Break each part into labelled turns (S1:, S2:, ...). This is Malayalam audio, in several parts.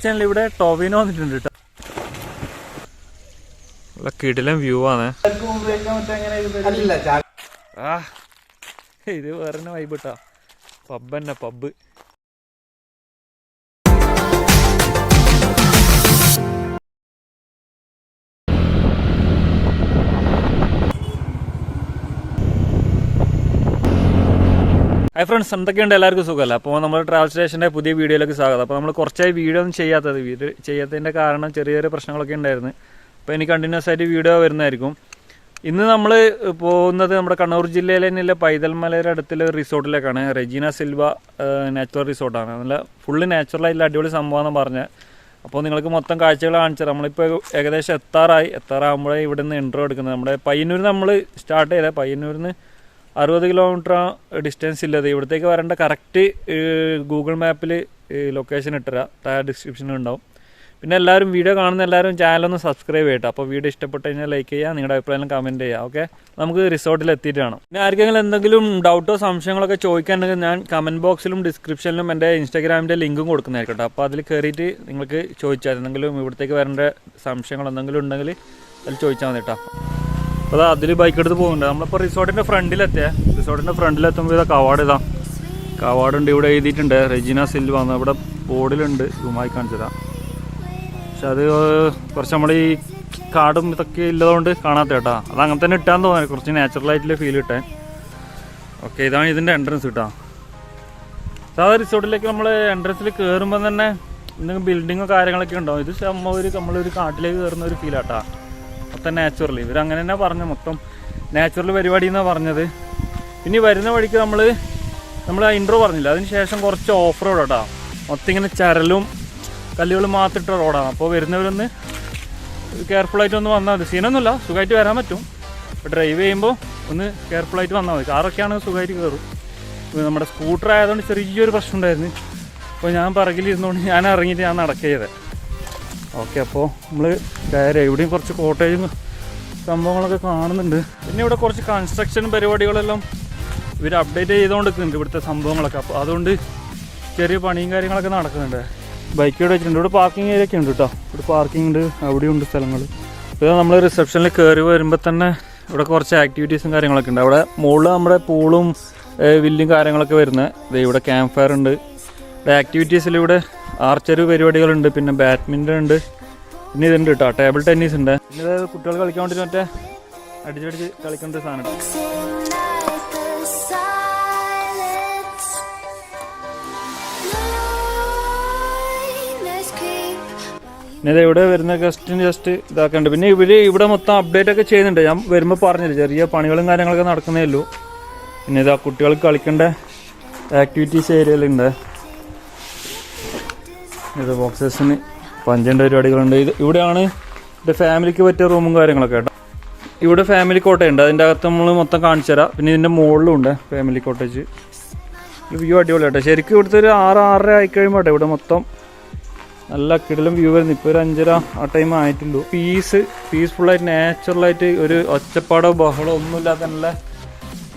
S1: ചാനൽ ഇവിടെ ടോവിനോ വന്നിട്ടുണ്ട് കേട്ടോ. നല്ല കിടിലൻ വ്യൂ ആണ്. ഇത് വേറെ വൈബ് കേട്ടോ. പബ് തന്നെ പബ്. ഹായ് ഫ്രണ്ട്സ്, എന്തൊക്കെയുണ്ട്? എല്ലാവർക്കും സുഖമല്ല. അപ്പോൾ നമ്മൾ ട്രാവൽ സ്റ്റേഷൻ്റെ പുതിയ വീഡിയോയിലേക്ക് സ്വാഗതം. അപ്പോൾ നമ്മൾ കുറച്ചായി വീഡിയോ ഒന്നും ചെയ്യാത്തതിൻ്റെ കാരണം ചെറിയ ചെറിയ പ്രശ്നങ്ങളൊക്കെ ഉണ്ടായിരുന്നു. അപ്പോൾ ഇനി കണ്ടിന്യൂസ് ആയിട്ട് വീഡിയോ വരുന്നതായിരിക്കും. ഇന്ന് നമ്മൾ പോകുന്നത് നമ്മുടെ കണ്ണൂർ ജില്ലയിലെ തന്നെയുള്ള പൈതൽമലയുടെ അടുത്തുള്ള റിസോർട്ടിലേക്കാണ്. റെജീനാസിൽവ നാച്ചുറൽ റിസോർട്ടാണ്. നല്ല ഫുള്ള് നാച്ചുറലായിട്ടുള്ള അടിപൊളി സംഭവമെന്ന് പറഞ്ഞത്. അപ്പോൾ നിങ്ങൾക്ക് മൊത്തം കാഴ്ചകൾ കാണിച്ചത്. നമ്മളിപ്പോൾ ഏകദേശം എത്താറാകുമ്പോഴേ ഇവിടെ നിന്ന് ഇൻട്രോ എടുക്കുന്നത്. നമ്മുടെ പയ്യന്നൂരിൽ നമ്മൾ സ്റ്റാർട്ട് ചെയ്തത്. പയ്യന്നൂരിൽ നിന്ന് 60 കിലോമീറ്റർ ഡിസ്റ്റൻസ് ഇല്ലത്. ഇവിടത്തേക്ക് വരേണ്ട കറക്റ്റ് ഗൂഗിൾ മാപ്പിൽ ലൊക്കേഷൻ ഇട്ടുതരാം. താഴെ ഡിസ്ക്രിപ്ഷനിൽ ഉണ്ടാവും. പിന്നെ എല്ലാവരും വീഡിയോ കാണുന്ന എല്ലാവരും ചാനലൊന്ന് സബ്സ്ക്രൈബ് ചെയ്യട്ടെ. അപ്പോൾ വീഡിയോ ഇഷ്ടപ്പെട്ട് കഴിഞ്ഞാൽ ലൈക്ക് ചെയ്യുക, നിങ്ങളുടെ അഭിപ്രായം കമൻറ്റ് ചെയ്യുക. ഓക്കെ, നമുക്ക് റിസോർട്ടിൽ എത്തിയിട്ടാണ്. പിന്നെ ആർക്കെങ്കിലും എന്തെങ്കിലും ഡൗട്ടോ സംശയങ്ങളൊക്കെ ചോദിക്കാനുണ്ടെങ്കിൽ ഞാൻ കമൻറ്റ് ബോക്സിലും ഡിസ്ക്രിപ്ഷനിലും എൻ്റെ ഇൻസ്റ്റാഗ്രാമിൻ്റെ ലിങ്കും കൊടുക്കുന്നതായിരിക്കട്ടെ. അപ്പോൾ അതിൽ കയറിയിട്ട് നിങ്ങൾക്ക് ചോദിച്ചാൽ എന്തെങ്കിലും ഇവിടത്തേക്ക് വരേണ്ട സംശയങ്ങൾ എന്തെങ്കിലും ഉണ്ടെങ്കിൽ അതിൽ ചോദിച്ചാൽ മതി കേട്ടോ. അപ്പോൾ അതിൽ ബൈക്ക് എടുത്ത് പോകുന്നുണ്ട്. നമ്മളിപ്പോൾ റിസോർട്ടിൻ്റെ ഫ്രണ്ടിലെത്തുമ്പോൾ കവാടുണ്ട്. ഇവിടെ എഴുതിയിട്ടുണ്ട് റെജിനാസിൽവ എന്ന്. ഇവിടെ ബോർഡിലുണ്ട്, സൂമായി കാണിച്ചതാണ്. പക്ഷെ അത് കുറച്ച് നമ്മൾ ഈ കാടും ഇതൊക്കെ ഇല്ലതുകൊണ്ട് കാണാത്ത കേട്ടോ. അത് അങ്ങനെ തന്നെ ഇട്ടാന്ന് തോന്നുന്നത്, കുറച്ച് നാച്ചുറലായിട്ടുള്ള ഫീൽ കിട്ടാൻ. ഓക്കെ, ഇതാണ് ഇതിൻ്റെ എൻട്രൻസ് കേട്ടോ. സാധാരണ റിസോർട്ടിലേക്ക് നമ്മൾ എൻട്രൻസിൽ കയറുമ്പോൾ തന്നെ എന്തെങ്കിലും ബിൽഡിങ്ങോ കാര്യങ്ങളൊക്കെ ഉണ്ടാവും. ഇത് നമ്മളൊരു കാട്ടിലേക്ക് കയറുന്ന ഒരു ഫീലാട്ടോ. മൊത്തം നാച്ചുറൽ. ഇവരങ്ങനെ തന്നെ പറഞ്ഞു, മൊത്തം നാച്ചുറൽ പരിപാടി എന്നാണ് പറഞ്ഞത്. ഇനി വരുന്ന വഴിക്ക് നമ്മൾ ഇൻട്രോ പറഞ്ഞില്ല, അതിന് ശേഷം കുറച്ച് ഓഫ് റോഡ് കേട്ടോ. മൊത്തം ഇങ്ങനെ ചരലും കല്ലുകളും മാത്രം ഇട്ട റോഡാണ്. അപ്പോൾ വരുന്നവരൊന്ന് കെയർഫുള്ളായിട്ട് ഒന്ന് വന്നാൽ മതി. സീനൊന്നുമില്ല, സുഖമായിട്ട് വരാൻ പറ്റും. അപ്പോൾ ഡ്രൈവ് ചെയ്യുമ്പോൾ ഒന്ന് കെയർഫുള്ളായിട്ട് വന്നാൽ മതി. കാറൊക്കെയാണെങ്കിൽ സുഖമായിട്ട് കയറും. നമ്മുടെ സ്കൂട്ടർ ആയതുകൊണ്ട് ചെറിയൊരു പ്രശ്നം ഉണ്ടായിരുന്നു. അപ്പോൾ ഞാൻ പിറകിലിരുന്നുകൊണ്ട് ഞാൻ ഇറങ്ങിയിട്ട് ഞാൻ നടക്കുകയത്. ഓക്കെ, അപ്പോൾ നമ്മൾ കയറി. ഇവിടെയും കുറച്ച് കോട്ടേജും സംഭവങ്ങളൊക്കെ കാണുന്നുണ്ട്. പിന്നെ ഇവിടെ കുറച്ച് കൺസ്ട്രക്ഷൻ പരിപാടികളെല്ലാം ഇവർ അപ്ഡേറ്റ് ചെയ്തുകൊണ്ടിരിക്കുന്നുണ്ട് ഇവിടുത്തെ സംഭവങ്ങളൊക്കെ. അപ്പോൾ അതുകൊണ്ട് ചെറിയ പണിയും കാര്യങ്ങളൊക്കെ നടക്കുന്നുണ്ട്. ബൈക്ക് ഇവിടെ വെച്ചിട്ടുണ്ട്. ഇവിടെ പാർക്കിംഗ് ഏരിയ ഒക്കെ ഉണ്ട് കേട്ടോ. ഇവിടെ പാർക്കിംഗ് ഉണ്ട്, അവിടെയുണ്ട് സ്ഥലങ്ങൾ. ഇപ്പോൾ നമ്മൾ റിസപ്ഷനിൽ കയറി വരുമ്പോൾ തന്നെ ഇവിടെ കുറച്ച് ആക്ടിവിറ്റീസും കാര്യങ്ങളൊക്കെ ഉണ്ട്. അവിടെ മുകളിൽ നമ്മുടെ പൂളും വില്ലും കാര്യങ്ങളൊക്കെ വരുന്നത്. ഇവിടെ ക്യാമ്പ് ഫയർ ഉണ്ട്. ഇവിടെ ആക്ടിവിറ്റീസിൽ ഇവിടെ ആർച്ചറി പരിപാടികളുണ്ട്, പിന്നെ ബാഡ്മിൻ്റൺ ഉണ്ട്, പിന്നെ ഇതുണ്ട് കേട്ടോ, ടേബിൾ ടെന്നീസ് ഉണ്ട്. പിന്നെ ഇത് കുട്ടികൾ കളിക്കാൻ വേണ്ടി മറ്റേ അടിച്ചടിച്ച് കളിക്കേണ്ട ഒരു സാധനം. പിന്നെ ഇത് ഇവിടെ വരുന്ന ഗസ്റ്റിന് ജസ്റ്റ് ഇതാക്കുന്നുണ്ട്. പിന്നെ ഇവിടെ മൊത്തം അപ്ഡേറ്റ് ഒക്കെ ചെയ്യുന്നുണ്ട്. ഞാൻ വരുമ്പോൾ പറഞ്ഞില്ല, ചെറിയ പണികളും കാര്യങ്ങളൊക്കെ നടക്കുന്നേ ഉള്ളൂ. പിന്നെ ഇതാ കുട്ടികൾക്ക് കളിക്കേണ്ട ആക്ടിവിറ്റീസ് ഏരിയയിലുണ്ട്. ഇത് ബോക്സസിന് പഞ്ചേണ്ട പരിപാടികളുണ്ട്. ഇവിടെയാണ് എൻ്റെ ഫാമിലിക്ക് പറ്റിയ റൂമും കാര്യങ്ങളൊക്കെ കേട്ടോ. ഇവിടെ ഫാമിലി കോട്ടയുണ്ട്, അതിൻ്റെ അകത്ത് നമ്മൾ മൊത്തം കാണിച്ചു തരാം. പിന്നെ ഇതിൻ്റെ മുകളിലും ഉണ്ട് ഫാമിലി കോട്ടേജ്. വ്യൂ അടിപൊളി കേട്ടോ. ശരിക്കും ഇവിടുത്തെ ഒരു 6-6:30 ആയിക്കഴിയുമ്പോൾ കേട്ടോ ഇവിടെ മൊത്തം നല്ല കിടലും വ്യൂ വരുന്നു. ഇപ്പോൾ ഒരു 5:30 ആ ടൈം ആയിട്ടുള്ളൂ. പീസ്ഫുള്ളായിട്ട് നാച്ചുറലായിട്ട് ഒരു ഒച്ചപ്പാടോ ബഹളോ ഒന്നുമില്ലാത്ത നല്ല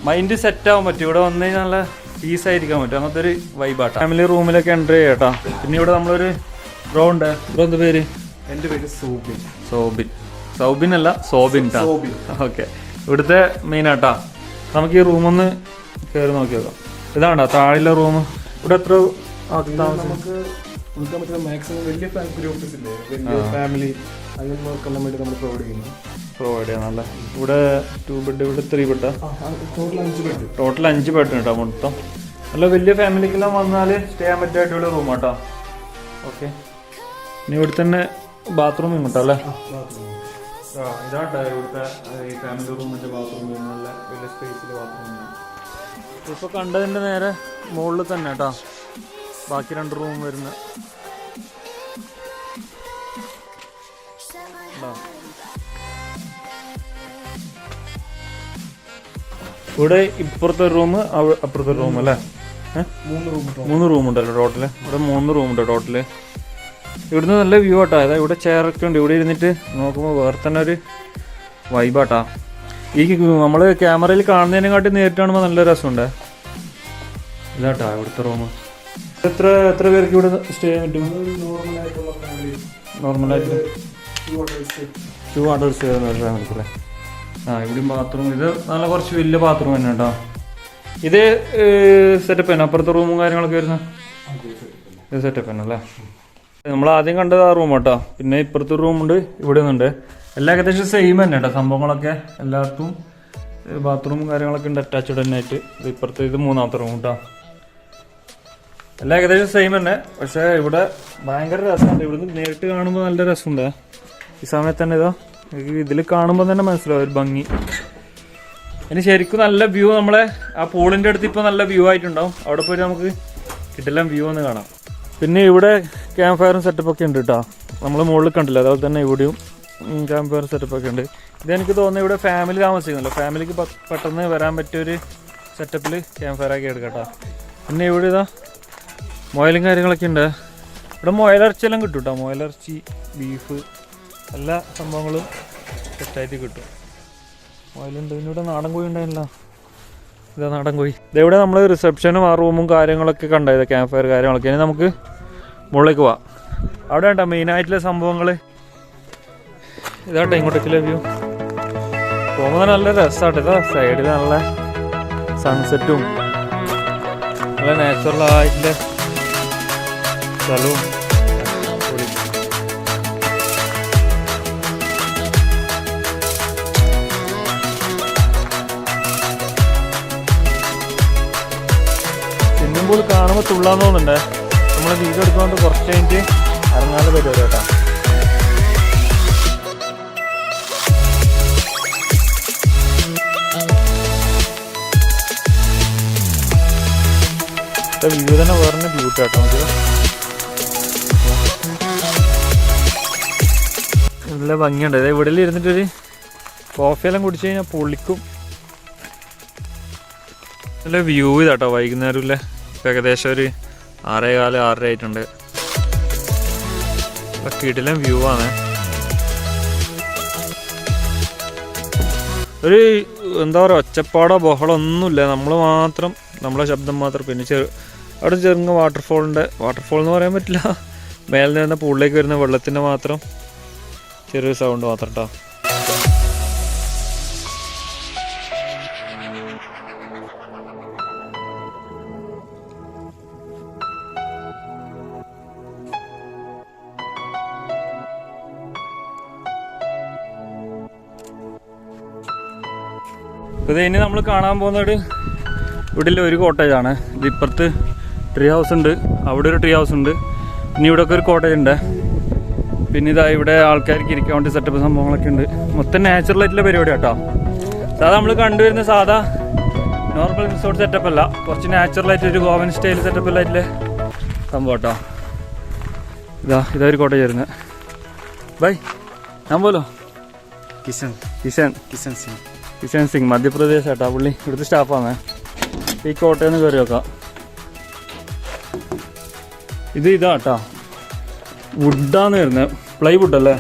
S1: മൈൻഡ് സെറ്റ് ആവാൻ പറ്റും. ഇവിടെ വന്നു കഴിഞ്ഞാൽ നല്ല പീസായിരിക്കാൻ പറ്റും. അങ്ങനത്തെ ഒരു വൈബാട്ടോ. ഫാമിലി റൂമിലൊക്കെ എൻട്രി ചെയ്യാം കേട്ടോ. പിന്നെ ഇവിടെ നമ്മളൊരു ബ്രോ ഉണ്ട്. ബ്രോ എന്ത് പേര്?
S2: എൻ്റെ പേര്
S1: സൗബിൻ അല്ല സോബിൻ ട്ടാ. ഓക്കെ, ഇവിടുത്തെ മെയിൻ ആട്ടാ. നമുക്ക് ഈ റൂമൊന്ന് കയറി നോക്കി നോക്കാം. ഇതാണ്ടോ താഴെയുള്ള റൂം. ഇവിടെ എത്ര
S2: നമുക്ക് കൊടുക്കാൻ പറ്റുന്ന മാക്സിമം വലിയ ഗ്രൂപ്പ്സ് ഇല്ലേ, വലിയ ഫാമിലി അങ്ങനെ നോക്കാൻ വേണ്ടി നമ്മൾ പ്രൊവൈഡ് ചെയ്യാനല്ലേ. ഇവിടെ 2 ബെഡ്, ഇവിടെ 3 ബെഡ്, ടോട്ടൽ 5 ബെഡ് കേട്ടോ മൊത്തം. നല്ല വലിയ ഫാമിലിക്കെല്ലാം വന്നാൽ സ്റ്റേ ചെയ്യാൻ പറ്റിയ അടിപൊളി റൂം കേട്ടോ. ഓക്കെ, ഇനി ഇവിടെ തന്നെ ബാത്റൂം കേട്ടോ അല്ലേ. ഇതാട്ടോ ഇവിടുത്തെ ഈ ഫാമിലി റൂമിൻ്റെ ബാത്റൂം. നല്ല വലിയ സ്പേസിൽ ബാത്റൂം. ഇപ്പോൾ കണ്ടതിൻ്റെ നേരെ മുകളിൽ തന്നെ കേട്ടോ ബാക്കി 2 റൂം വരുന്ന. ഇവിടെ ഇപ്പുറത്തെ റൂം, അപ്പുറത്തെ റൂം അല്ലേ. 3 റൂം ഉണ്ടല്ലോ ടോട്ടല്. ഇവിടെ 3 റൂമുണ്ട് ടോട്ടല്. ഇവിടുന്ന് നല്ല വ്യൂ ആട്ടാ. അതായത് ഇവിടെ ചെയറൊക്കെ ഉണ്ട്. ഇവിടെ ഇരുന്നിട്ട് നോക്കുമ്പോൾ വേറെ തന്നെ ഒരു വൈബാട്ടാ. ഈ നമ്മൾ ക്യാമറയിൽ കാണുന്നതിനെക്കാട്ടി നേരിട്ട് കാണുമ്പോൾ നല്ല രസമുണ്ട്. ഇതാട്ടാ ഇവിടുത്തെ റൂം.
S1: എത്ര പേർക്ക് ഇവിടെ സ്റ്റേ ചെയ്യാൻ പറ്റും?
S2: നോർമലായിട്ടുള്ള ഫാമിലി,
S1: നോർമലായിട്ട് 2 adults ഫാമിലിക്ക് അല്ലേ? ഇവിടെയും ബാത്റൂം. ഇത് നല്ല കുറച്ച് വലിയ ബാത്റൂം തന്നെ കേട്ടോ. ഇത് സെറ്റപ്പ് തന്നെ, അപ്പുറത്തെ റൂമും കാര്യങ്ങളൊക്കെ വരുന്ന ഇത് സെറ്റപ്പ് തന്നെ അല്ലേ? നമ്മൾ ആദ്യം കണ്ടത് ആ റൂം കേട്ടോ. പിന്നെ ഇപ്പുറത്തെ റൂമുണ്ട്, ഇവിടെ ഒന്നുണ്ട്. എല്ലാം ഏകദേശം സെയിം തന്നെ കേട്ടോ സംഭവങ്ങളൊക്കെ. എല്ലായിടത്തും ബാത്റൂമും കാര്യങ്ങളൊക്കെ ഉണ്ട് അറ്റാച്ച്ഡ് തന്നെ ആയിട്ട്. ഇപ്പുറത്തെ ഇത് 3ാമത്തെ റൂം കേട്ടോ. എല്ലാം ഏകദേശം സെയിം തന്നെ. പക്ഷേ ഇവിടെ ഭയങ്കര രസമുണ്ട്. ഇവിടുന്ന് നേരിട്ട് കാണുമ്പോൾ നല്ല രസമുണ്ട്. ഈ സമയത്ത് തന്നെ ഇതോ ഇതിൽ കാണുമ്പോൾ തന്നെ മനസ്സിലാവും ഒരു ഭംഗി. ഇനി ശരിക്കും നല്ല വ്യൂ, നമ്മളെ ആ പൂളിൻ്റെ അടുത്ത് ഇപ്പോൾ നല്ല വ്യൂ ആയിട്ടുണ്ടാവും. അവിടെ പോയിട്ട് നമുക്ക് കിട്ടില്ല വ്യൂ ഒന്ന് കാണാം. പിന്നെ ഇവിടെ ക്യാമ്പ് ഫയറും സെറ്റപ്പൊക്കെ ഉണ്ട് കേട്ടോ. നമ്മൾ മുകളിൽ കണ്ടില്ല, അതുപോലെ തന്നെ ഇവിടെയും ക്യാമ്പ് ഫയർ സെറ്റപ്പൊക്കെ ഉണ്ട്. ഇതെനിക്ക് തോന്നുന്നു ഇവിടെ ഫാമിലി താമസിക്കുന്നില്ല, ഫാമിലിക്ക് പെട്ടെന്ന് വരാൻ പറ്റിയൊരു സെറ്റപ്പിൽ ക്യാമ്പ് ഫയറൊക്കെ എടുക്കാം കേട്ടോ. പിന്നെ ഇവിടെ ഇതാ മുയലും കാര്യങ്ങളൊക്കെ ഉണ്ട്. ഇവിടെ മുയലിറച്ചിയെല്ലാം കിട്ടും കേട്ടോ. മുയലിറച്ചി, ബീഫ്, എല്ലാ സംഭവങ്ങളും സെറ്റായിട്ട് കിട്ടും. മുയലുണ്ട്. പിന്നെ ഇവിടെ നാടൻ കോഴി ഉണ്ടായില്ല, ഇതാ നാടൻ കോഴി. ഇതെവിടെ നമ്മൾ റിസപ്ഷനും ആ റൂമും കാര്യങ്ങളൊക്കെ കണ്ടായത്, ക്യാമ്പ് ഫയർ കാര്യങ്ങളൊക്കെ. ഇനി നമുക്ക് മുകളിലേക്ക് പോവാം. അവിടെ ഉണ്ടോ മെയിനായിട്ടുള്ള സംഭവങ്ങൾ. ഇതാട്ടോ ഇങ്ങോട്ടേക്കുള്ള വ്യൂ. പോകുമ്പോൾ നല്ല രസമാട്ടോ. ഇതാ സൈഡിൽ നല്ല സൺസെറ്റും നല്ല നാച്ചുറലായിട്ടുള്ള സ്ഥലവും. സ്വിമ്മിംഗ് പൂൾ കാണുമ്പോൾ തുള്ളാൻ തോന്നുന്നുണ്ട്. നമ്മൾ വീഡിയോ എടുക്കുകൊണ്ട് കുറച്ച് കഴിഞ്ഞിട്ട് ഇറങ്ങാതെ പരിപാടി കേട്ടോ. വ്യൂ തന്നെ വേറെ ബ്യൂട്ടി കേട്ടോ. നമുക്ക് നല്ല ഭംഗിയുണ്ട്. അതായത് ഇവിടെ ഇരുന്നിട്ടൊരു കോഫിയെല്ലാം കുടിച്ചു കഴിഞ്ഞാൽ പൊളിക്കും. നല്ല വ്യൂ ഇതാട്ടോ. വൈകുന്നേരം ഇല്ലേ, ഇപ്പം ഏകദേശം ഒരു 6:15 6:30 ആയിട്ടുണ്ട്. കിടിലൻ വ്യൂ ആണ്. ഒരു എന്താ പറയുക, ഒച്ചപ്പാടോ ബഹളോ ഒന്നുമില്ല. നമ്മൾ മാത്രം, നമ്മളെ ശബ്ദം മാത്രം. പിന്നെ അവിടെ ചെറുങ്ങ വാട്ടർഫോൾ എന്ന് പറയാൻ പറ്റില്ല, മേലെ നിന്ന് പൂളിലേക്ക് വരുന്ന വെള്ളത്തിൻ്റെ മാത്രം ചെറിയൊരു സൗണ്ട് മാത്രം കേട്ടോ. ഇത് ഇനി നമ്മൾ കാണാൻ പോകുന്നത് ഇവിടെ ഒരു കോട്ടേജാണ്. ഇത് ഇപ്പുറത്ത് ട്രീ ഹൗസ് ഉണ്ട്, അവിടെ ഒരു ട്രീ ഹൗസ് ഉണ്ട്. പിന്നെ ഇവിടെ ഒക്കെ ഒരു കോട്ടേജ് ഉണ്ട്. പിന്നെ ഇതാ ഇവിടെ ആൾക്കാർക്ക് ഇരിക്കാൻ വേണ്ടി സെറ്റപ്പ് സംഭവങ്ങളൊക്കെ ഉണ്ട്. മൊത്തം നാച്ചുറലായിട്ടുള്ള പരിപാടി കേട്ടോ. സാധാ നമ്മൾ കണ്ടുവരുന്ന സാധാ നോർമൽ റിസോർട്ട് സെറ്റപ്പ് അല്ല, കുറച്ച് നാച്ചുറലായിട്ട് ഒരു ഗോവൻ സ്റ്റൈൽ സെറ്റപ്പിലായിട്ടുള്ള സംഭവം കേട്ടോ. ഇതാ ഒരു കോട്ടേജ് വരുന്നത്. ബൈ ഞാൻ പോലോ കിഷൻ സിംഗ് മധ്യപ്രദേശ് കേട്ടോ. പുള്ളി ഇവിടുത്തെ സ്റ്റാഫാണ്. ഈ കോട്ടയിൽ നിന്ന് കയറി വെക്കാം. ഇതാ കേട്ടോ, വുഡാന്ന് വരുന്നത്. പ്ലൈവുഡ് അല്ലേ?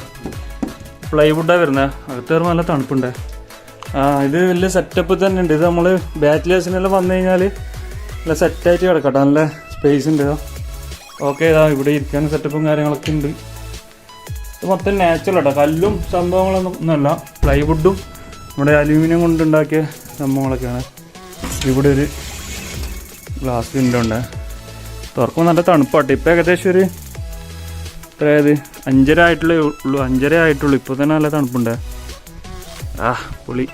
S1: പ്ലൈവുഡാണ് വരുന്നത്. അകത്ത് കയറുമ്പോൾ നല്ല തണുപ്പുണ്ട്. ഇത് വലിയ സെറ്റപ്പ് തന്നെ ഉണ്ട്. ഇത് നമ്മൾ ബാച്ചിലേഴ്സിനെല്ലാം വന്നു കഴിഞ്ഞാൽ നല്ല സെറ്റായിട്ട് കിടക്കട്ടെ. നല്ല സ്പേസ് ഉണ്ട്. ഓക്കെ, ഇതാ ഇവിടെ ഇരിക്കാൻ സെറ്റപ്പും കാര്യങ്ങളൊക്കെ ഉണ്ട്. ഇത് മൊത്തം നാച്ചുറൽ കേട്ടോ. കല്ലും സംഭവങ്ങളൊന്നുമല്ല, പ്ലൈവുഡും നമ്മുടെ അലൂമിനിയം കൊണ്ടുണ്ടാക്കിയ സംഭവങ്ങളൊക്കെയാണ്. ഇവിടെ ഒരു ഗ്ലാസ് വിൻഡോ ഉണ്ട്. തുറക്കുമ്പോൾ നല്ല തണുപ്പാട്ടെ. ഇപ്പം ഏകദേശം ഒരു എത്രയത് 5:30 ആയിട്ടുള്ളേ ഉള്ളൂ. 5:30 ആയിട്ടുള്ളൂ. ഇപ്പോൾ തന്നെ നല്ല തണുപ്പുണ്ട്. പൊളി.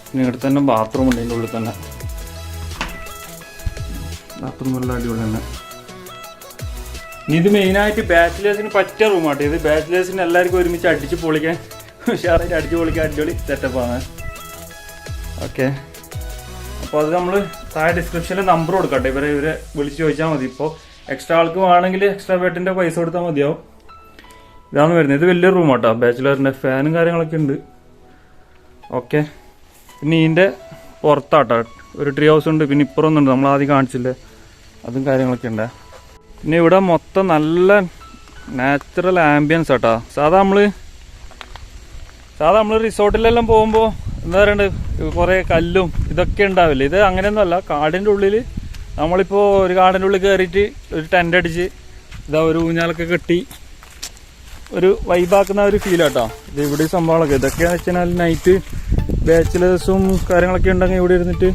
S1: പിന്നെ ഇവിടെ തന്നെ ബാത്റൂം ഉണ്ട്. അതിൻ്റെ ഉള്ളിൽ തന്നെ ബാത്റൂം നല്ല അടിപൊളി തന്നെ. ഇനി ഇത് മെയിനായിട്ട് ബാച്ചിലേഴ്സിന് പറ്റിയ റൂമാട്ടോ. ഇത് ബാച്ചിലേഴ്സിന് എല്ലാവർക്കും ഒരുമിച്ച് അടിച്ച് പൊളിക്കാൻ, ഉഷാറായിട്ട് അടിച്ച് പൊളിക്കാൻ അടിപൊളി സെറ്റപ്പാണ്. ഓക്കെ, അപ്പോൾ അത് നമ്മൾ താഴെ ഡിസ്ക്രിപ്ഷനിൽ നമ്പർ കൊടുക്കട്ടെ. ഇവരെ വിളിച്ച് ചോദിച്ചാൽ മതി. ഇപ്പോൾ എക്സ്ട്രാ ആൾക്ക് വേണമെങ്കിൽ എക്സ്ട്രാ ബെഡിൻ്റെ പൈസ കൊടുത്താൽ മതിയാവും. ഇതാണ് വരുന്നത്. ഇത് വലിയൊരു റൂമാട്ടോ, ബാച്ചിലറിൻ്റെ ഫാനും കാര്യങ്ങളൊക്കെ ഉണ്ട്. ഓക്കെ, പിന്നെ ഇതിൻ്റെ പുറത്താട്ടോ ഒരു ട്രീ ഹൗസ് ഉണ്ട്. പിന്നെ ഇപ്പുറമൊന്നുണ്ട്, നമ്മൾ ആദ്യം കാണിച്ചില്ലേ, അതും കാര്യങ്ങളൊക്കെ ഉണ്ട്. പിന്നെ ഇവിടെ മൊത്തം നല്ല നാച്ചുറൽ ആംബിയൻസ് ആട്ടോ. സാധാ നമ്മൾ റിസോർട്ടിലെല്ലാം പോകുമ്പോൾ എന്താ പറയണ്ടത്, കുറേ കല്ലും ഇതൊക്കെ ഉണ്ടാവില്ലേ. ഇത് അങ്ങനെയൊന്നുമല്ല, കാടിൻ്റെ ഉള്ളിൽ നമ്മളിപ്പോൾ ഒരു ഗാർഡൻ്റെ ഉള്ളിൽ കയറിയിട്ട് ഒരു ടെൻ്റ് അടിച്ച് ഇതാ ഒരു ഊഞ്ഞാലൊക്കെ കെട്ടി ഒരു വൈബാക്കുന്ന ഒരു ഫീൽ കേട്ടോ. ഇത് ഇവിടെ സംഭവങ്ങളൊക്കെ ഇതൊക്കെയാണെന്ന് വെച്ച് കഴിഞ്ഞാൽ നൈറ്റ് ബാച്ചിലേഴ്സും കാര്യങ്ങളൊക്കെ ഉണ്ടെങ്കിൽ ഇവിടെ ഇരുന്നിട്ട്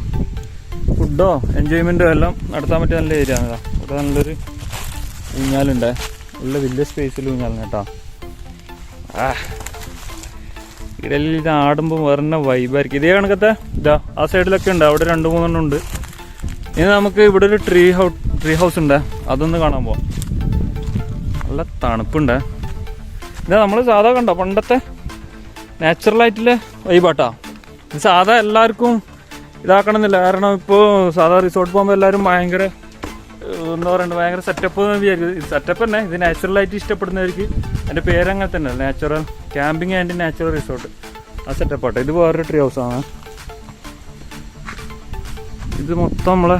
S1: ഫുഡോ എൻജോയ്മെൻറ്റോ എല്ലാം നടത്താൻ പറ്റിയ നല്ല ഏരിയ ആണ്. ഇവിടെ നല്ലൊരു ഊഞ്ഞാലുണ്ട്, നല്ല വലിയ സ്പേസിൽ ഊഞ്ഞാലും കേട്ടോ. ഇടയിൽ ഇത് ആടുമ്പോൾ വേറെ വൈബായിരിക്കും. ഇതേ കണക്കത്തെ ഇതാ ആ സൈഡിലൊക്കെ ഉണ്ട്, അവിടെ 2-3 ഉണ്ട്. ഇനി നമുക്ക് ഇവിടെ ഒരു ട്രീ ഹൗസ് ഉണ്ട്, അതൊന്ന് കാണാൻ പോവാം. നല്ല തണുപ്പുണ്ട്. ഇതാ നമ്മൾ സാധാ കണ്ടോ പണ്ടത്തെ നാച്ചുറലായിട്ടുള്ള വൈബാട്ടാ. ഇത് സാധാ എല്ലാവർക്കും ഇതാക്കണമെന്നില്ല, കാരണം ഇപ്പോൾ സാധാ റിസോർട്ട് പോകുമ്പോൾ എല്ലാവരും ഭയങ്കര എന്താ പറയുക ഭയങ്കര സെറ്റപ്പ് വിചാരിക്കും. സെറ്റപ്പ് തന്നെ, ഇത് നാച്ചുറലായിട്ട് ഇഷ്ടപ്പെടുന്നവർക്ക് എൻ്റെ പേരങ്ങനെ തന്നെ natural camping and natural resort ആ സെറ്റപ്പാട്ടെ. ഇത് വേറൊരു ട്രീ ഹൗസാണ്. ഇത് മൊത്തം നമ്മളെ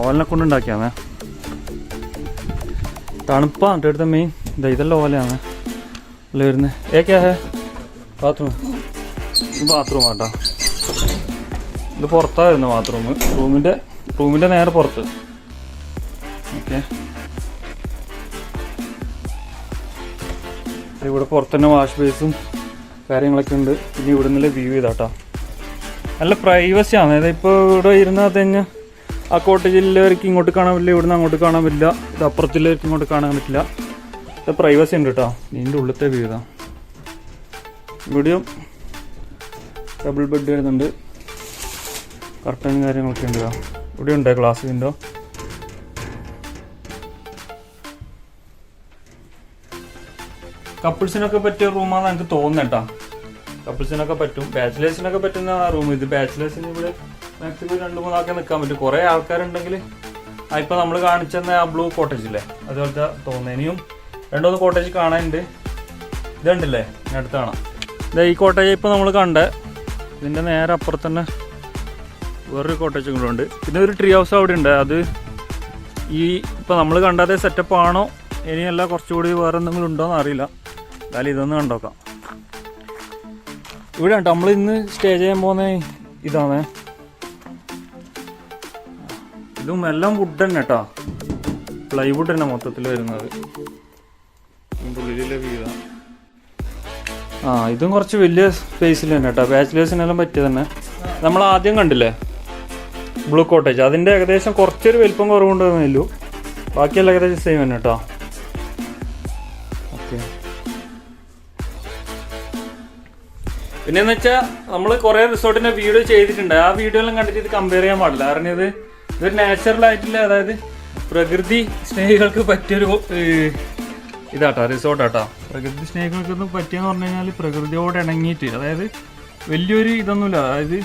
S1: ഓലനെ കൊണ്ടുണ്ടാക്കിയാണ്. തണുപ്പാണ് എടുത്ത മെയിൻ ഇതെല്ലാം ഓലയാണ് അല്ല വരുന്നത്. ഏക്കാ ബാത്റൂം, ബാത്റൂം ആട്ടോ. ഇത് പുറത്താണ് വരുന്നത് ബാത്റൂം, റൂമിൻ്റെ നേരെ പുറത്ത്. ഓക്കെ, ഇവിടെ പുറത്ത് തന്നെ വാഷ് ബേസും കാര്യങ്ങളൊക്കെ ഉണ്ട്. പിന്നെ ഇവിടെ നിന്നുള്ള വ്യൂ ചെയ്താട്ടോ, നല്ല പ്രൈവസിയാണ്. അതായത് ഇപ്പോൾ ഇവിടെ ഇരുന്നാൽ തന്നെ ആ കോട്ടേജിലുള്ളവർക്ക് ഇങ്ങോട്ട് കാണാൻ പറ്റില്ല, ഇവിടുന്ന് അങ്ങോട്ട് കാണാൻ പറ്റില്ല, ഇത് അപ്പുറത്തുള്ളവർക്ക് ഇങ്ങോട്ട് കാണാൻ പറ്റില്ല. ഇത് പ്രൈവസി ഉണ്ട് കേട്ടോ. ഇതിൻ്റെ ഉള്ളിലത്തെ വ്യൂ ഇതാ. ഇവിടെയും ഡബിൾ ബെഡ് വരുന്നുണ്ട്, കർട്ടനും കാര്യങ്ങളൊക്കെ ഉണ്ട്. ഇവിടെ ഉണ്ട് ഗ്ലാസ് വിൻഡോ. കപ്പിൾസിനൊക്കെ പറ്റിയ റൂമാണെന്ന് എനിക്ക് തോന്നുന്നേട്ടാ. കപ്പിൾസിനൊക്കെ പറ്റും, ബാച്ചിലേഴ്സിനൊക്കെ പറ്റുന്ന റൂം ഇത്. ബാച്ചിലേഴ്സിന് ഇവിടെ മാക്സിമം 2-3 ആൾക്കാർ നിൽക്കാൻ പറ്റും. കുറേ ആൾക്കാരുണ്ടെങ്കിൽ ഇപ്പോൾ നമ്മൾ കാണിച്ചെന്ന ആ ബ്ലൂ കോട്ടേജില്ലേ അതുപോലത്തെ തോന്നുന്നു. ഇനിയും 2-3 കോട്ടേജ് കാണാനുണ്ട്. ഇതുണ്ടല്ലേ ഞാൻ അടുത്ത് കാണാം. ഇതാ ഈ കോട്ടേജ് ഇപ്പോൾ നമ്മൾ കണ്ടേ, ഇതിൻ്റെ നേരെ അപ്പുറത്ത് തന്നെ വേറൊരു കോട്ടേജും കൂടെ ഉണ്ട്. പിന്നെ ഒരു ട്രീ ഹൗസ് അവിടെ ഉണ്ട്. അത് ഈ ഇപ്പോൾ നമ്മൾ കണ്ടാതെ സെറ്റപ്പ് ആണോ ഇനിയല്ല കുറച്ചുകൂടി വേറെ എന്തെങ്കിലും ഉണ്ടോ എന്ന് അറിയില്ല. എന്തായാലും ഇതൊന്ന് കണ്ടോക്കാം. ഇവിടെ ഉണ്ട് നമ്മൾ ഇന്ന് സ്റ്റേ ചെയ്യാൻ പോകുന്ന ഇതാണ്. ഇതും എല്ലാം വുഡ് തന്നെ കേട്ടോ, പ്ലൈവുഡ് തന്നെ മൊത്തത്തിൽ വരുന്നത്. ഇതിൻ്റെ ഉള്ളിലെ വീടാ. ഇതും കുറച്ച് വലിയ സ്പേസിൽ തന്നെ കേട്ടോ, ബാച്ചിലേഴ്സിനെല്ലാം പറ്റിയ തന്നെ. നമ്മൾ ആദ്യം കണ്ടില്ലേ ബ്ലൂ കോട്ടേജ്, അതിൻ്റെ ഏകദേശം കുറച്ചൊരു വലിപ്പം കുറവുണ്ടെന്നേ. ബാക്കിയെല്ലാം ഏകദേശം സെയിം തന്നെ കേട്ടോ. ഓക്കെ, പിന്നെന്ന് വെച്ചാൽ നമ്മൾ കുറേ റിസോർട്ടിൻ്റെ വീഡിയോ ചെയ്തിട്ടുണ്ട്. ആ വീഡിയോ എല്ലാം കണ്ടിട്ട് ഇത് കമ്പയർ ചെയ്യാൻ പാടില്ല. കാരണം ഇതൊരു നാച്ചുറലായിട്ടുള്ള, അതായത് പ്രകൃതി സ്നേഹികൾക്ക് പറ്റിയൊരു ഇതാട്ടോ റിസോർട്ടാട്ടോ. പ്രകൃതി സ്നേഹികൾക്കൊന്നും പറ്റിയെന്ന് പറഞ്ഞു കഴിഞ്ഞാൽ പ്രകൃതിയോട് ഇണങ്ങിയിട്ട്, അതായത് വലിയൊരു ഇതൊന്നുമില്ല. അതായത്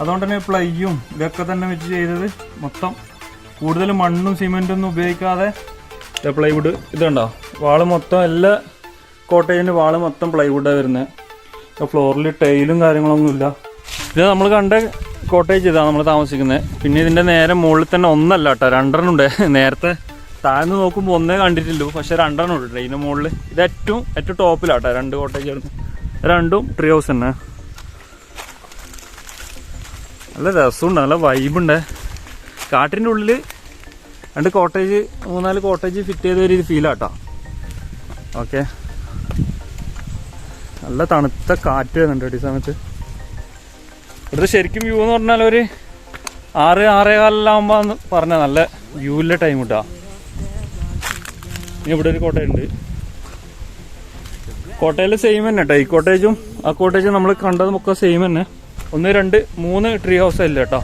S1: അതുകൊണ്ട് തന്നെ പ്ലൈയും ഇതൊക്കെ തന്നെ വെച്ച് ചെയ്തത് മൊത്തം കൂടുതൽ മണ്ണും സിമെൻറ്റും ഒന്നും ഉപയോഗിക്കാതെ പ്ലൈവുഡ്. ഇതുണ്ടോ വാള് മൊത്തം, എല്ലാ കോട്ടേജിൻ്റെ വാള് മൊത്തം പ്ലൈവുഡാണ് വരുന്നത്. ഫ്ലോറിൽ ടൈലും കാര്യങ്ങളൊന്നുമില്ല. ഇത് നമ്മൾ കണ്ട കോട്ടേജ് ഇതാണ് നമ്മൾ താമസിക്കുന്നത്. പിന്നെ ഇതിൻ്റെ നേരെ മുകളിൽ തന്നെ ഒന്നല്ല കേട്ടോ, 2 ഉണ്ട്. നേരത്തെ താഴ്ന്ന് നോക്കുമ്പോൾ ഒന്നേ കണ്ടിട്ടില്ലൂ, പക്ഷേ 2 ഉണ്ട് ട്രെയിനിൻ്റെ മുകളിൽ. ഇത് ഏറ്റവും ടോപ്പിലാട്ടോ 2 കോട്ടേജ് വരുന്നത്. 2ഉം ട്രീ ഹൗസ് തന്നെ. നല്ല രസമുണ്ട്, നല്ല വൈബുണ്ട്. കാട്ടിൻ്റെ ഉള്ളിൽ 2 കോട്ടേജ് 3-4 കോട്ടേജ് ഫിറ്റ് ചെയ്ത ഒരു ഫീലാട്ടോ. ഓക്കെ, നല്ല തണുത്ത കാറ്റ് വരുന്നുണ്ട് ഈ സമയത്ത്. ഇവിടുത്തെ ശരിക്കും വ്യൂ എന്ന് പറഞ്ഞാൽ ഒരു 6-6:15 പറഞ്ഞാൽ നല്ല വ്യൂവിലെ ടൈം കിട്ടാ. ഇനി ഇവിടെ ഒരു കോട്ടയുണ്ട്. കോട്ടയിൽ സെയിം തന്നെ കേട്ടോ, ഈ കോട്ടേജും ആ കോട്ടേജും നമ്മൾ കണ്ടതും ഒക്കെ സെയിം തന്നെ. 1, 2, 3 ട്രീ ഹൗസ് അല്ല കേട്ടോ,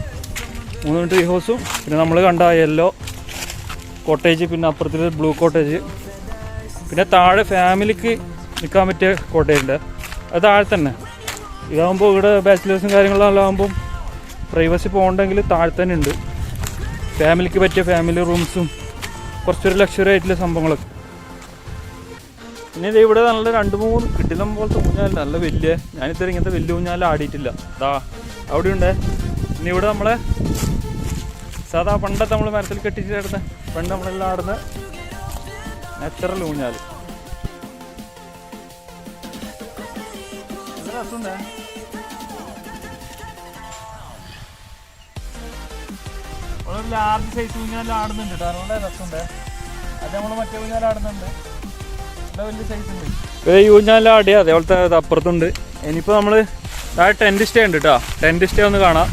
S1: 3 ട്രീ ഹൗസും പിന്നെ നമ്മൾ കണ്ട യെല്ലോ കോട്ടേജ്, പിന്നെ അപ്പുറത്തിൽ ബ്ലൂ കോട്ടേജ്, പിന്നെ താഴെ ഫാമിലിക്ക് നിൽക്കാൻ പറ്റിയ കോട്ടേജ് ഉണ്ട്, അത് താഴെ തന്നെ. ഇതാകുമ്പോൾ ഇവിടെ ബാച്ചിലേഴ്സും കാര്യങ്ങളെല്ലാം ആകുമ്പം പ്രൈവസി പോകണ്ടെങ്കിൽ താഴെ തന്നെ ഉണ്ട്. ഫാമിലിക്ക് പറ്റിയ ഫാമിലി റൂംസും കുറച്ചൊരു ലക്ഷറി ആയിട്ടുള്ള സംഭവങ്ങളൊക്കെ. പിന്നെ ഇത് ഇവിടെ നല്ല 2-3 കിട്ടിലം പോലത്തെ ഊഞ്ഞാൽ, നല്ല വലിയ. ഞാനിതുവരെ ഇങ്ങനത്തെ വലിയ ഊഞ്ഞാൽ ആടിയിട്ടില്ല. അവിടെ ഉണ്ട്. പിന്നെ ഇവിടെ നമ്മളെ സാധാ പണ്ടത്തെ നമ്മൾ മരത്തിൽ കെട്ടിച്ച് കിടന്ന പണ്ട് നമ്മളെല്ലാം ആടുന്ന നാച്ചുറൽ ഊഞ്ഞാൽ. രസമുണ്ടേ. നമ്മളൊരു ലാർജ് സൈസ് ഊഞ്ഞാൽ ആടുന്നുണ്ട് കേട്ടോ, അതുകൊണ്ട് രസമുണ്ട്. അത് നമ്മൾ മറ്റേ ഊഞ്ഞാൽ ആടുന്നുണ്ട്, വലിയ സൈസ് ഉണ്ട്. ഈ ഊഞ്ഞാൽ ആടിയ അതേപോലത്തെ അപ്പുറത്തുണ്ട്. ഇനിയിപ്പോൾ നമ്മൾ ടെൻറ്റ് സ്റ്റേ ഉണ്ട് കേട്ടോ, ടെൻറ്റ് സ്റ്റേ ഒന്ന് കാണാം.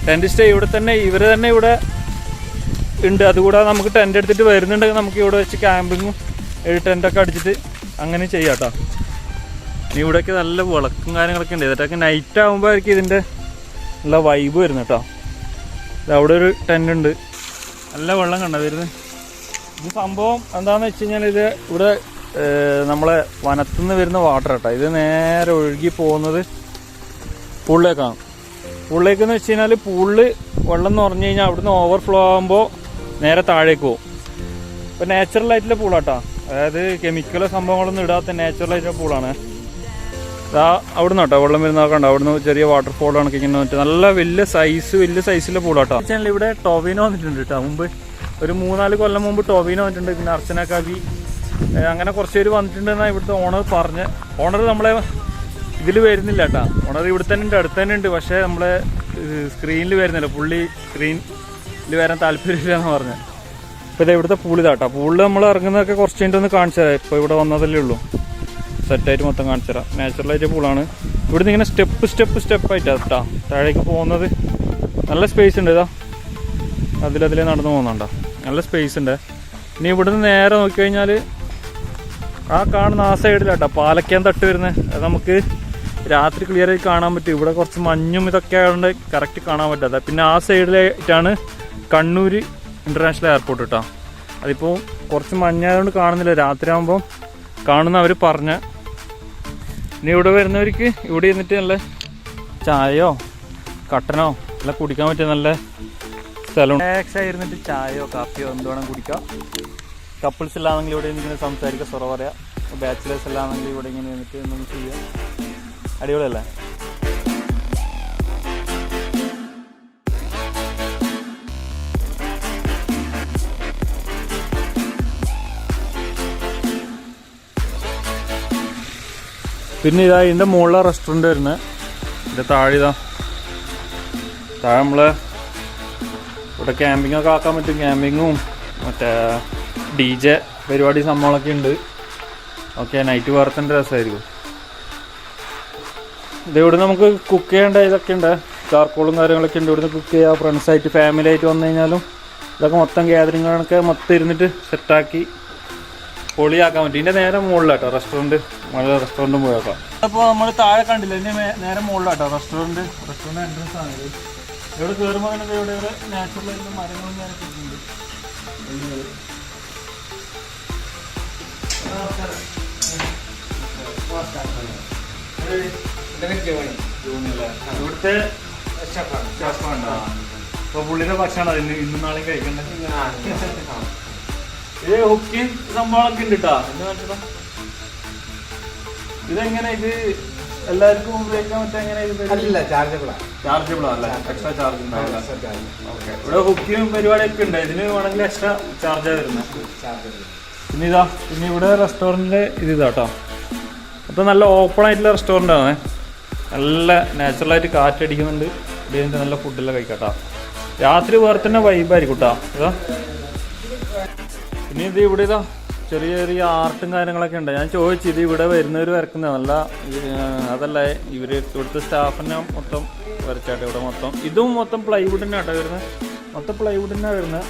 S1: ടെൻറ്റ് സ്റ്റേ ഇവിടെ തന്നെ ഇവർ തന്നെ ഇവിടെ ഉണ്ട്. അതുകൂടാതെ നമുക്ക് ടെൻറ്റ് എടുത്തിട്ട് വരുന്നുണ്ടെങ്കിൽ നമുക്ക് ഇവിടെ വെച്ച് ക്യാമ്പിങ്ങും ടെൻറ്റൊക്കെ അടിച്ചിട്ട് അങ്ങനെ ചെയ്യാം കേട്ടോ. ഇനി ഇവിടെയൊക്കെ നല്ല വിളക്കും കാര്യങ്ങളൊക്കെ ഉണ്ട്. ഇതൊക്കെ നൈറ്റ് ആകുമ്പോഴായിരിക്കും ഇതിൻ്റെ നല്ല വൈബ് വരുന്നത് കേട്ടോ. അവിടെ ഒരു ടെൻ്റ് ഉണ്ട്, നല്ല വെള്ളം കണ്ടോ വരുന്നത്. ഇത് സംഭവം എന്താണെന്ന് വെച്ച് കഴിഞ്ഞാൽ ഇത് ഇവിടെ നമ്മളെ വനത്തിൽ നിന്ന് വരുന്ന വാട്ടർ കേട്ടോ. ഇത് നേരെ ഒഴുകി പോകുന്നത് പൂളിലേക്കാണ്. പൂളിലേക്കെന്ന് വെച്ച് കഴിഞ്ഞാൽ പൂളിൽ വെള്ളം എന്ന് പറഞ്ഞു കഴിഞ്ഞാൽ അവിടുന്ന് ഓവർഫ്ലോ ആകുമ്പോൾ നേരെ താഴേക്ക് പോകും. ഇപ്പോൾ നാച്ചുറലായിട്ടുള്ള പൂളാട്ടോ, അതായത് കെമിക്കലോ സംഭവങ്ങളൊന്നും ഇടാത്ത നാച്ചുറലായിട്ടുള്ള പൂളാണ്. അവിടുന്ന് കേട്ടോ വെള്ളം വരുന്നതൊക്കെ ഉണ്ടോ, അവിടുന്ന് ചെറിയ വാട്ടർഫോൾ കണക്ക് ഇങ്ങനെ വന്നിട്ട് നല്ല വലിയ സൈസിലെ പൂളാട്ടോ. ചാനൽ ഇവിടെ ടോവിനോ വന്നിട്ടുണ്ട് കേട്ടോ. മുമ്പ് ഒരു 3-4 കൊല്ലം മുമ്പ് ടോവിനോ വന്നിട്ടുണ്ട്, പിന്നെ അർച്ചന കവി, അങ്ങനെ കുറച്ച് പേര് വന്നിട്ടുണ്ടെന്നാണ് ഇവിടുത്തെ ഓണർ പറഞ്ഞ്. ഓണർ നമ്മളെ ഇതിൽ വരുന്നില്ല കേട്ടോ, ഓണർ ഇവിടെ തന്നെ ഉണ്ട്, അടുത്ത് തന്നെ ഉണ്ട്. പക്ഷേ നമ്മളെ സ്ക്രീനിൽ വരുന്നില്ല, പുള്ളി സ്ക്രീനിൽ വരാൻ താല്പര്യമില്ല എന്ന് പറഞ്ഞത്. ഇപ്പോൾ ഇത് ഇവിടുത്തെ പൂളിതാട്ടോ. പൂളിൽ നമ്മൾ ഇറങ്ങുന്നതൊക്കെ കുറച്ച് കഴിഞ്ഞിട്ട് ഒന്ന് കാണിച്ചു തരാം. ഇപ്പോൾ ഇവിടെ വന്നതല്ലേ ഉള്ളൂ, സെറ്റായിട്ട് മൊത്തം കാണിച്ചു തരാം. നാച്ചുറലായിട്ട് പൂളാണ്. ഇവിടുന്ന് ഇങ്ങനെ സ്റ്റെപ്പായിട്ടാണ് കേട്ടോ താഴേക്ക് പോകുന്നത്. നല്ല സ്പേസ് ഉണ്ട്. ഇതാ അതിലതിലേ നടന്നു പോകുന്നുണ്ടോ, നല്ല സ്പേസ് ഉണ്ട്. ഇനി ഇവിടുന്ന് നേരെ നോക്കിക്കഴിഞ്ഞാൽ ആ കാണുന്ന ആ സൈഡിലാട്ടോ പാലക്കയം തട്ട് വരുന്നത്. അത് നമുക്ക് രാത്രി ക്ലിയർ ആയി കാണാൻ പറ്റും. ഇവിടെ കുറച്ച് മഞ്ഞും ഇതൊക്കെ ആയതുകൊണ്ട് കറക്റ്റ് കാണാൻ പറ്റാത്ത. പിന്നെ ആ സൈഡിലായിട്ടാണ് കണ്ണൂർ ഇൻ്റർനാഷണൽ എയർപോർട്ട് കേട്ടോ. അതിപ്പോൾ കുറച്ച് മഞ്ഞായതുകൊണ്ട് കാണുന്നില്ല, രാത്രി ആകുമ്പോൾ കാണുന്ന അവർ പറഞ്ഞ. ഇനി ഇവിടെ വരുന്നവർക്ക് ഇവിടെ ഇരുന്നിട്ട് നല്ല ചായയോ കട്ടനോ എല്ലാം കുടിക്കാൻ പറ്റിയ നല്ല സ്ഥലം. റിലാക്സായി ഇരുന്നിട്ട് ചായയോ കാപ്പിയോ എന്ത് വേണം കുടിക്കാം. കപ്പിൾസ് ഇല്ലാന്നെങ്കിൽ ഇവിടെ ഇങ്ങനെ സംസാരിക്കുക, സൊറ പറയാം. ബാച്ചിലേഴ്സ് എല്ലാണെങ്കിൽ ഇവിടെ ഇങ്ങനെ ഇരുന്നിട്ട് എന്തെങ്കിലും ചെയ്യാം. അടിപൊളിയല്ലേ? പിന്നെ ഇതാ ഇതിൻ്റെ മുകളിലെ റെസ്റ്റോറൻറ്റ് വരുന്നത്. ഇതിൻ്റെ താഴെ നമ്മൾ ഇവിടെ ക്യാമ്പിങ്ങൊക്കെ ആക്കാൻ പറ്റും. ക്യാമ്പിങ്ങും മറ്റേ DJ പരിപാടി സംഭവങ്ങളൊക്കെ ഉണ്ട്. ഓക്കെ, നൈറ്റ് വേർത്തിൻ്റെ രസമായിരിക്കും. ഇതിവിടെ നമുക്ക് കുക്ക് ചെയ്യേണ്ട ഇതൊക്കെ ഉണ്ട്, ചാർക്കോളും കാര്യങ്ങളൊക്കെ ഉണ്ട്. ഇവിടുന്ന് കുക്ക് ചെയ്യുക, ഫ്രണ്ട്സായിട്ട് ഫാമിലി ആയിട്ട് വന്നു കഴിഞ്ഞാലും ഇതൊക്കെ മൊത്തം ഗ്യാതറിങ്ങുകളൊക്കെ മൊത്തം ഇരുന്നിട്ട് സെറ്റാക്കി പൊളിയാക്കാൻ പറ്റും. ഇതിൻ്റെ നേരെ മുകളിലാട്ടോ റെസ്റ്റോറൻറ്റ്, നല്ല റെസ്റ്റോറൻറ്റും പോയേക്കാം. അപ്പോൾ നമ്മൾ താഴെ കണ്ടില്ല, ഇതിൻ്റെ നേരെ മുകളിലാട്ടോ റെസ്റ്റോറൻറ്റ് എൻട്രൻസ് ആണ് ഇത്. ഇവിടെ കയറുമ്പോൾ തന്നെ ഇവിടെ നാച്ചുറലായിട്ടുള്ള മരങ്ങളും ഞാനൊക്കെ ഉണ്ട്. ഇവിടുത്തെ അപ്പൊ പുള്ളിയുടെ ഭക്ഷണം ഇന്നും നാളെയും കഴിക്കണ്ടേ. ഇത് ഹുക്കിങ് സംഭവങ്ങളൊക്കെ ഉണ്ട് കേട്ടോ. ഇതെങ്ങനെ ഇത് എല്ലാവർക്കും ഉപയോഗിക്കാൻ പറ്റാ? എങ്ങനെ ചാർജബിൾ അല്ല, എക്സ്ട്രാ ചാർജ് ഉണ്ടാവില്ല. ഇവിടെ ഹുക്കിങ് പരിപാടിയൊക്കെ ഉണ്ട്, ഇതിന് വേണമെങ്കിൽ എക്സ്ട്രാ ചാർജാ വരുന്നത്. പിന്നെ ഇവിടെ റെസ്റ്റോറൻറ്റിൻ്റെ ഇതാട്ടോ. അപ്പോൾ നല്ല ഓപ്പൺ ആയിട്ടുള്ള റെസ്റ്റോറൻ്റ് ആണ്, നല്ല നാച്ചുറലായിട്ട് കാറ്റടിക്കുന്നുണ്ട്. ഇതിൻ്റെ നല്ല ഫുഡെല്ലാം കഴിക്കാട്ടോ. രാത്രി വേറെ തന്നെ വൈബായിരിക്കും കേട്ടോ. പിന്നെ ഇത് ഇവിടെ ചെറിയ ചെറിയ ആർട്ടും കാര്യങ്ങളൊക്കെ ഉണ്ട്. ഞാൻ ചോദിച്ചു ഇത് ഇവിടെ വരുന്നവർ വരക്കുന്നത് നല്ല അതല്ല, ഇവർ ഇവിടുത്തെ സ്റ്റാഫിനെ മൊത്തം വരച്ചാട്ടെ. ഇവിടെ മൊത്തം ഇതും മൊത്തം പ്ലൈവുഡിൻ്റെ ആട്ടോ വരുന്നത്, മൊത്തം പ്ലൈവുഡിനാണ് വരുന്നത്.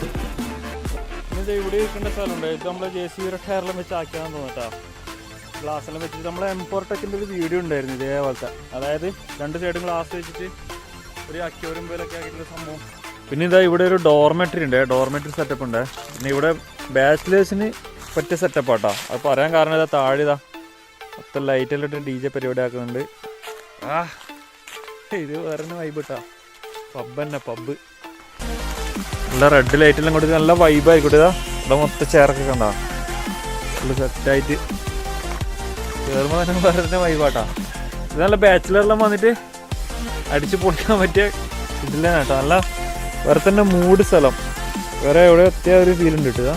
S1: പിന്നെ ഇവിടെ ഇരിക്കേണ്ട സ്ഥലമുണ്ട്, ഇത് നമ്മളെ JCB ടയറെല്ലാം വെച്ച് ആക്കിയാന്ന് തോന്നട്ടോ. ഗ്ലാസ്സെല്ലാം വെച്ചിട്ട് നമ്മളെ M4Techൻ്റെ ഒരു വീഡിയോ ഉണ്ടായിരുന്നു ഇതേപോലത്തെ, അതായത് 2 സൈഡും ഗ്ലാസ് വെച്ചിട്ട് ഒരു അക്വേറിയം പോലൊക്കെ ആക്കിയിട്ടുള്ള സംഭവം. പിന്നെ ഇതാ ഇവിടെ ഒരു ഡോർമെറ്ററി ഉണ്ട്, ഡോർമെറ്ററി സെറ്റപ്പ് ഉണ്ട്. പിന്നെ ഇവിടെ ബാച്ചിലേഴ്സിന് പറ്റിയ സെറ്റപ്പാട്ടോ. അത് പറയാൻ കാരണം ഇതാ താഴെ മൊത്തം ലൈറ്റെല്ലാം ഇട്ട് DJ പരിപാടി ആക്കുന്നുണ്ട്. ഇത് വേറെ വൈബ് ഇട്ടാ, പബ് തന്നെ പബ്. നല്ല റെഡ് ലൈറ്റെല്ലാം കൊടുത്ത് നല്ല വൈബായിക്കോട്ടെ. ഇവിടെ മൊത്തം ചെയറൊക്കെ കണ്ടാ ഫുള്ള് സെറ്റായിട്ട് കയറുമ്പോൾ തന്നെ വേറെ തന്നെ വൈബാട്ടാ. ഇത് നല്ല ബാച്ചിലറെല്ലാം വന്നിട്ട് അടിച്ച് പൊളിക്കാൻ പറ്റിയ ഇതിലാണ് കേട്ടോ. നല്ല വേറെ തന്നെ മൂഡ് സ്ഥലം, വേറെ എവിടെ എത്തിയ ഒരു ഫീലുണ്ട് കേട്ടോ.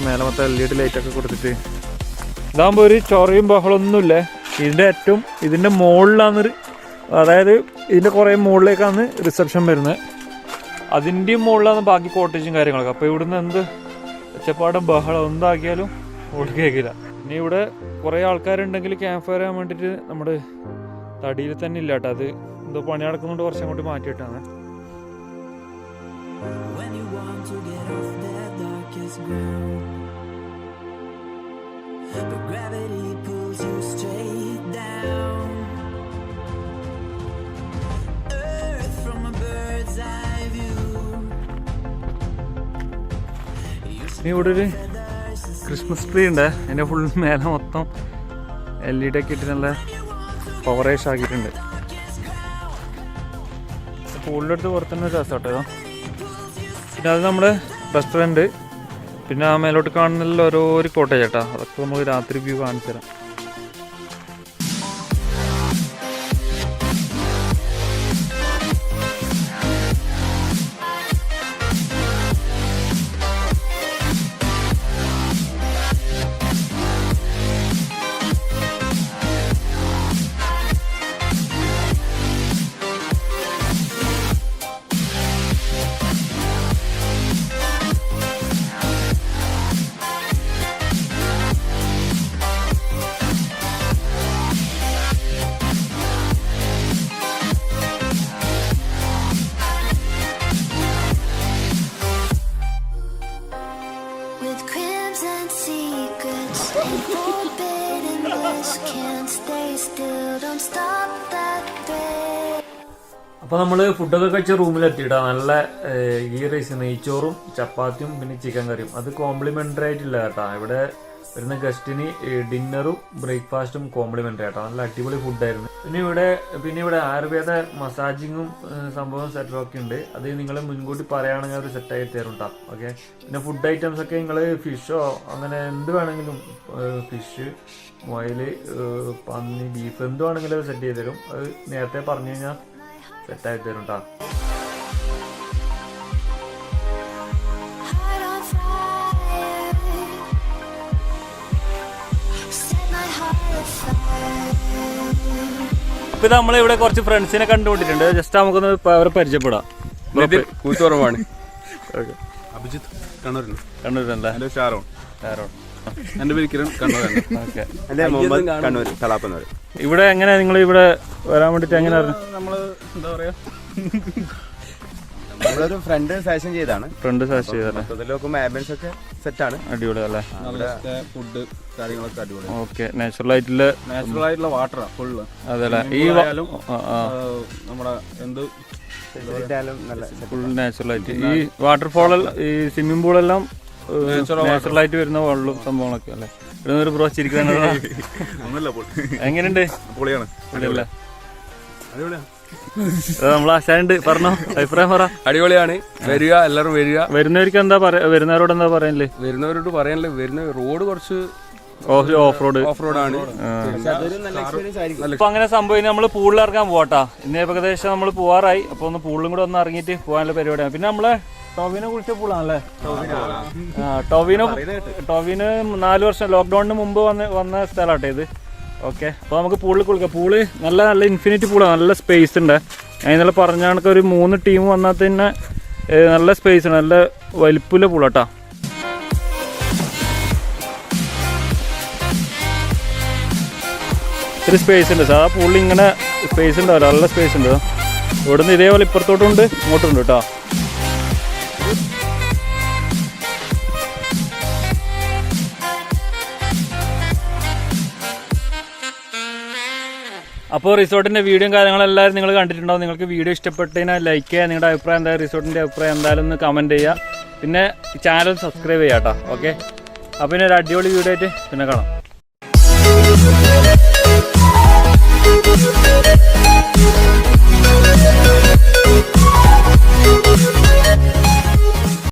S1: മേലെ മൊത്തം LED ലൈറ്റൊക്കെ കൊടുത്തിട്ട് ഇതാകുമ്പോൾ ഒരു ചൊറയും ബഹളമൊന്നുമില്ലേ. ഇതിൻ്റെ മുകളിലാണ്, അതായത് ഇതിൻ്റെ കുറേ മുകളിലേക്കാണ് റിസപ്ഷൻ വരുന്നത്. അതിൻ്റെയും മുകളിലാണ് ബാക്കി കോട്ടേജും കാര്യങ്ങളൊക്കെ. അപ്പോൾ ഇവിടുന്ന് എന്ത് ഒച്ചപ്പാടും ബഹളം എന്താക്കിയാലും ഓടി കേൾക്കില്ല. പിന്നെ ഇവിടെ കുറേ ആൾക്കാരുണ്ടെങ്കിൽ ക്യാമ്പ് ഫയർ ചെയ്യാൻ വേണ്ടിയിട്ട് നമ്മുടെ തടിയിൽ തന്നെ ഇല്ല കേട്ടോ. അത് എന്തോ പണി നടക്കുന്നുണ്ട്, കുറച്ചും കൂടി മാറ്റിയിട്ടാണ്. ഇവിടെ ഒരു ക്രിസ്മസ് ട്രീ ഉണ്ട്. അതിൻ്റെ ഫുൾ മേലെ മൊത്തം LED ഒക്കെ ഇട്ട് നല്ല പവറേഷ് ആക്കിയിട്ടുണ്ട്. പൂളിൻ്റെ അടുത്ത് പുറത്തുനിന്ന് രസം കേട്ടോ. പിന്നെ അത് നമ്മുടെ റെസ്റ്റോറൻറ്റ്. പിന്നെ ആ മേലോട്ട് കാണുന്നതിൽ ഓരോ കോട്ടേജ് കേട്ടോ. അതൊക്കെ നമുക്ക് രാത്രി വ്യൂ കാണിച്ചു തരാം. അപ്പോൾ നമ്മൾ ഫുഡൊക്കെ കഴിച്ച റൂമിലെത്തിയിട്ടാ. നല്ല ഈ റൈസ് നെയ്ച്ചോറും ചപ്പാത്തിയും പിന്നെ ചിക്കൻ കറിയും. അത് കോംപ്ലിമെൻ്ററി ആയിട്ടില്ല കേട്ടോ. ഇവിടെ വരുന്ന ഗസ്റ്റിന് ഡിന്നറും ബ്രേക്ക്ഫാസ്റ്റും കോംപ്ലിമെൻ്ററി ആയിട്ടോ. നല്ല അടിപൊളി ഫുഡായിരുന്നു. പിന്നെ ഇവിടെ ആയുർവേദ മസാജിങ്ങും സംഭവം സെറ്റൊക്കെ ഉണ്ട്. അത് നിങ്ങൾ മുൻകൂട്ടി പറയുകയാണെങ്കിൽ അവർ സെറ്റായി തരും കേട്ടോ. ഓക്കെ. പിന്നെ ഫുഡ് ഐറ്റംസ് ഒക്കെ നിങ്ങൾ ഫിഷോ അങ്ങനെ എന്ത് വേണമെങ്കിലും, ഫിഷ്, മുയൽ, പന്നി, ബീഫ് എന്ത് വേണമെങ്കിലും അത് സെറ്റ് ചെയ്ത് തരും. അത് നേരത്തെ പറഞ്ഞു കഴിഞ്ഞാൽ സെറ്റായി തരും കേട്ടോ. ഇപ്പൊ നമ്മളിവിടെ കുറച്ച് ഫ്രണ്ട്സിനെ കണ്ടുപിടിച്ചിട്ടുണ്ട്. ജസ്റ്റ് നമുക്കൊന്ന് അവരെ പരിചയപ്പെടാം.
S3: കൂത്തുറവാണ്.
S2: അഭിജിത്ത് കണ്ണൂരിൽ.
S1: കണ്ണൂരല്ലേ?
S2: ഷാരോൺ.
S3: എന്റെ പേര് കിരൺ, കണ്ണൂരാണ്. കണ്ണൂർ തളാപ്പന്നൂർ.
S1: ഇവിടെ എങ്ങനെയാ നിങ്ങൾ ഇവിടെ വരാൻ വേണ്ടിട്ട് എങ്ങനെ
S3: നമ്മള് എന്താ പറയാ, നമ്മളൊരു ഫ്രണ്ട് സജഷൻ ചെയ്താണ്. ആംബിയൻസ് ഒക്കെ സെറ്റ് ആണ്.
S1: അടിപൊളി അല്ലേ?
S3: ഫുഡ് കാര്യങ്ങളൊക്കെ അടിപൊളി.
S1: ഓക്കെ. നാച്ചുറൽ ആയിട്ടുള്ള
S3: വാട്ടറാ ഫുള്ള്.
S1: അതല്ലേ? ഈ
S3: നമ്മുടെ എന്ത്
S1: ഫുൾ നാച്ചുറൽ ആയിട്ട് ഈ വാട്ടർഫോൾ, ഈ സ്വിമ്മിംഗ് പൂളെല്ലാം നാച്ചുറൽ ആയിട്ട് വരുന്ന വെള്ളം സംഭവങ്ങളൊക്കെ അല്ലേ? ഇവിടെ ഒരു ബ്രോ ചിരിക്കുന്ന എങ്ങനെയുണ്ട്? പൊളിയല്ലേ? നമ്മളെ ആശാനുണ്ട്, പറഞ്ഞോ അഭിപ്രായം പറ.
S3: അടിപൊളിയാണ്. വരിക, എല്ലാവരും വരിക.
S1: വരുന്നവർക്ക് എന്താ പറയാ? വരുന്നവരോട് എന്താ പറയാനില്ലേ?
S3: വരുന്നവരോട് പറയാനില്ലേ, വരുന്ന റോഡ് കുറച്ച്
S1: ഓഫ് റോഡാണ്. അപ്പൊ അങ്ങനെ സംഭവം നമ്മൾ പൂളിൽ ഇറങ്ങാൻ പോവാട്ടാ. ഇന്ന് ഏകദേശം നമ്മൾ പോവാറായി. അപ്പൊ ഒന്ന് പൂളിലും കൂടെ ഒന്ന് ഇറങ്ങിയിട്ട് പോകാനുള്ള പരിപാടിയാണ്. പിന്നെ നമ്മളെ ടോവിനെ കുറിച്ച് പൂളാണല്ലേ? ടോവിന് 4 വർഷം ലോക്ക്ഡൌണിന് മുമ്പ് വന്ന സ്ഥലമാട്ടെ ഇത്. ഓക്കെ. അപ്പോൾ നമുക്ക് പൂളിൽ കുളിക്കാം. പൂള് നല്ല ഇൻഫിനിറ്റി പൂളാണ്. നല്ല സ്പേസ് ഉണ്ട്. ഞാൻ ഇന്നലെ പറഞ്ഞ കണക്ക് ഒരു 3 ടീം വന്നാൽ തന്നെ നല്ല സ്പേസ് ഉണ്ട്. നല്ല വലിപ്പുള്ള പൂളാട്ടാ. ഇത്തിരി സ്പേസ് ഉണ്ട്. സാധാ പൂളിൽ ഇങ്ങനെ സ്പേസ് ഉണ്ടാവില്ല, നല്ല സ്പേസ് ഉണ്ട്. ഇവിടുന്ന് ഇതേപോലെ ഇപ്പുറത്തോട്ടുണ്ട്, ഇങ്ങോട്ടുണ്ട് കേട്ടോ. അപ്പോൾ റിസോർട്ടിൻ്റെ വീഡിയോയും കാര്യങ്ങളെല്ലാവരും നിങ്ങൾ കണ്ടിട്ടുണ്ടാവും. നിങ്ങൾക്ക് വീഡിയോ ഇഷ്ടപ്പെട്ടതിനാൽ ലൈക്ക് ചെയ്യുക. നിങ്ങളുടെ അഭിപ്രായം എന്തായാലും റിസോർട്ടിൻ്റെ അഭിപ്രായം എന്തായാലും ഒന്ന് കമൻറ്റ് ചെയ്യുക. പിന്നെ ചാനൽ സബ്സ്ക്രൈബ് ചെയ്യാം കേട്ടോ. ഓക്കെ. അപ്പോൾ പിന്നെ ഒരു അടിപൊളി വീഡിയോ ആയിട്ട് പിന്നെ കാണാം.